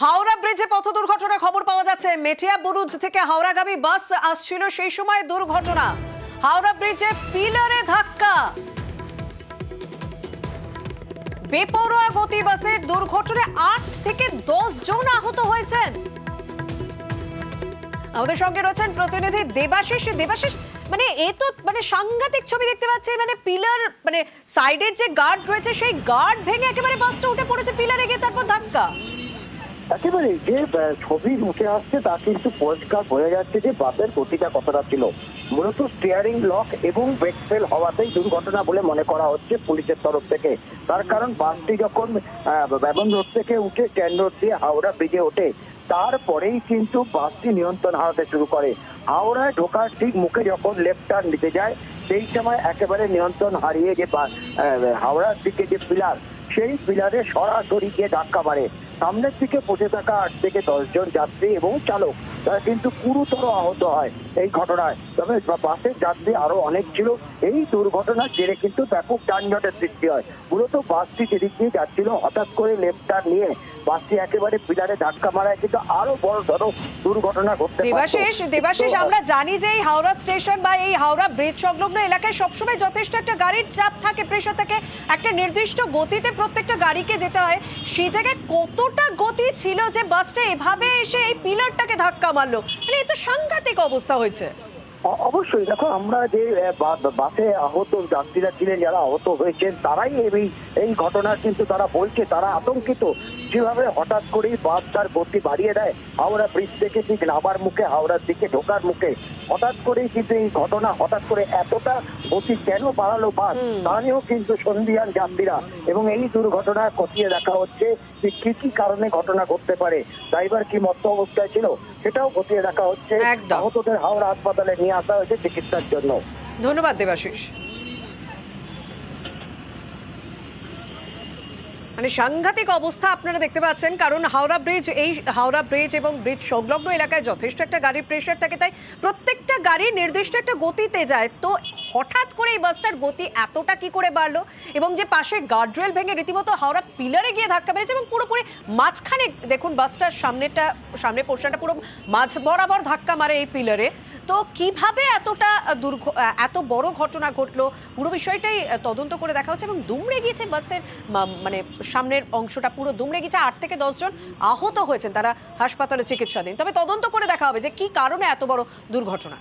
হাওড়া ব্রিজে পথ দুর্ঘটনার খবর পাওয়া যাচ্ছে। মেটিয়া বুরুজ থেকে হাওড়াগামী বাস আসছিল, সেই সময় দুর্ঘটনা। হাওড়া ব্রিজে পিলারে ধাক্কা, বেপরোয়া গতি বাসে দুর্ঘটনায় 8 থেকে 10 জন আহত হয়েছেন। আমাদের সঙ্গে রয়েছেন প্রতিনিধি দেবাশিস। দেবাশিস, মানে এ তো মানে সাংঘাতিক ছবি দেখতে পাচ্ছি। মানে পিলার, মানে সাইডের যে গার্ড রয়েছে সেই গার্ড ভেঙে একেবারে বাসটা উঠে পড়েছে পিলারে গিয়ে, তারপর ধাক্কা। একেবারে যে ছবি উঠে আসছে তা কিন্তু পরিষ্কার বোঝা যাচ্ছে যে বাসের গতিটা কতটা ছিল। মূলত স্টিয়ারিং লক এবং ব্রেক ফেল হওয়াতেই দুর্ঘটনা বলে মনে করা হচ্ছে পুলিশের তরফ থেকে। তার কারণ বাসটি যখন ব্যবন রোড থেকে উঠে স্ট্যান্ড রোড দিয়ে হাওড়া ব্রিজে ওঠে, তারপরেই কিন্তু বাসটি নিয়ন্ত্রণ হারাতে শুরু করে। হাওড়ায় ঢোকার ঠিক মুখে যখন লেফট টার্ন নিতে যায়, সেই সময় একেবারে নিয়ন্ত্রণ হারিয়ে যে হাওড়ার দিকে যে পিলার, সেই পিলারে সরাসরি গিয়ে ধাক্কা মারে। সামনের দিকে বসে থাকা 8 থেকে 10 জন যাত্রী এবং চালক তারা কিন্তু গুরুতর আহত হয় এই ঘটনায়। তবে বাসের যাত্রী আরো অনেক ছিল। এই দুর্ঘটনার জেরে কিন্তু ব্যাপক যানজটের সৃষ্টি হয়। মূলত বাসটি যেদিক দিয়ে যাচ্ছিল, হঠাৎ করে লেফট টার্ন নিয়ে বাসটি একেবারে পিলারে ধাক্কা মারায় কিন্তু আরো বড় ধরো দুর্ঘটনা ঘটতে পারে। দেবাশিস, আমরা জানি যে এই হাওড়া স্টেশন বা এই হাওড়া ব্রিজ সংলগ্ন এলাকায় সবসময় যথেষ্ট একটা গাড়ির চাপ থাকে, প্রেশার থাকে, একটা নির্দিষ্ট গতিতে প্রত্যেকটা গাড়িকে যেতে হয়। সেই জায়গায় কতটা গতি ছিল যে বাসটা এভাবে এসে এই পিলারটাকে ধাক্কা মারলো? মানে এ তো সাংঘাতিক অবস্থা হয়েছে। অবশ্যই দেখো, আমরা যে বাসে আহত যাত্রীরা ছিলেন, যারা আহত হয়েছেন, তারাই এই ঘটনার কিন্তু তারা বলছে তারা আতঙ্কিত। যেভাবে হঠাৎ করেই বাস তার গতি বাড়িয়ে দেয় হাওড়া ব্রিজ থেকে ঠিক নামার মুখে, হাওড়ার দিকে ঢোকার মুখে হঠাৎ করেই কিন্তু এই ঘটনা, হঠাৎ করে এতটা গতি কেন বাড়ালো বাস, তা নিয়েও কিন্তু সন্দিহান যাত্রীরা। এবং এই দুর্ঘটনা খতিয়ে দেখা হচ্ছে যে কি কি কারণে ঘটনা ঘটতে পারে। ড্রাইভার কি মত্ত অবস্থায় ছিল সেটাও খতিয়ে দেখা হচ্ছে। আহতদের হাওড়া হাসপাতালে নিয়ে আসা হয়েছে চিকিৎসার জন্য। ধন্যবাদ দেবাশিস। মানে সাংঘাতিক অবস্থা আপনারা দেখতে পাচ্ছেন, কারণ হাওড়া ব্রিজ এবং ব্রিজ সংলগ্ন এলাকায় যথেষ্ট একটা গাড়ির প্রেশার থাকে, তাই প্রত্যেকটা গাড়ি নির্দিষ্ট একটা গতিতে যায়। তো হঠাৎ করে এই বাসটার গতি এতটা কি করে বাড়লো, এবং যে পাশে গার্ডরেল ভেঙে রীতিমতো হাওড়া পিলারে গিয়ে ধাক্কা মেরেছে, এবং পুরোপুরি মাঝখানে দেখুন বাসটার সামনের পোর্শনটা পুরো মাঝ বরাবর ধাক্কা মারে এই পিলারে। তো কিভাবে এত বড় ঘটনা ঘটলো, পুরো বিষয়টাই তদন্ত করে দেখা হচ্ছে। এবং দুমড়ে গিয়েছে বাসের, মানে সামনের অংশটা পুরো দুমড়ে গেছে। 8 থেকে 10 জন আহত হয়েছেন, তারা হাসপাতালে চিকিৎসাধীন। তবে তদন্ত করে দেখা হবে যে কি কারণে এত বড় দুর্ঘটনা।